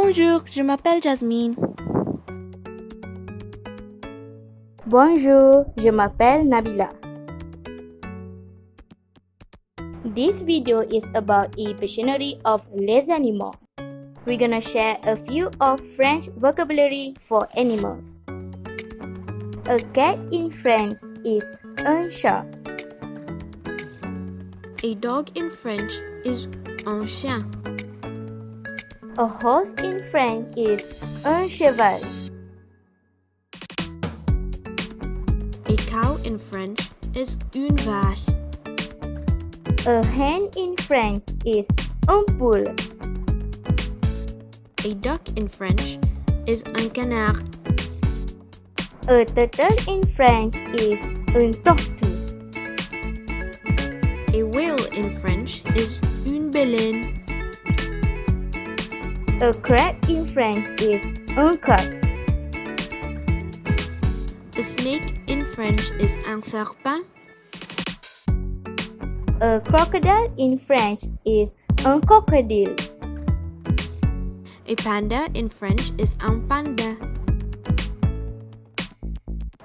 Bonjour, je m'appelle Jasmine. Bonjour, je m'appelle Nabila. This video is about E-Pictionary of les animaux. We're gonna share a few of French vocabulary for animals. A cat in French is un chat. A dog in French is un chien. A horse in French is un cheval. A cow in French is une vache. A hen in French is un poule. A duck in French is un canard. A turtle in French is une tortue. A whale in French is une baleine. A crab in French is un crabe. A snake in French is un serpent. A crocodile in French is un crocodile. A panda in French is un panda.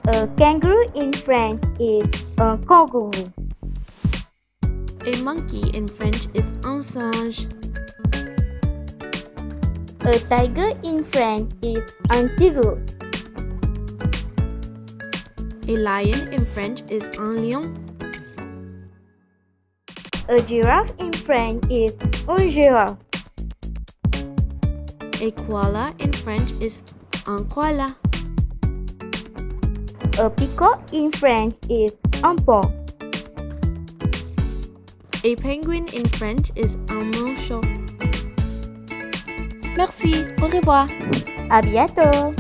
A kangaroo in French is un kangourou. A monkey in French is un singe. A tiger in French is un tigre. A lion in French is un lion. A giraffe in French is un giraffe. A koala in French is un koala. A peacock in French is un paon. A penguin in French is un manchot. Merci, au revoir. À bientôt!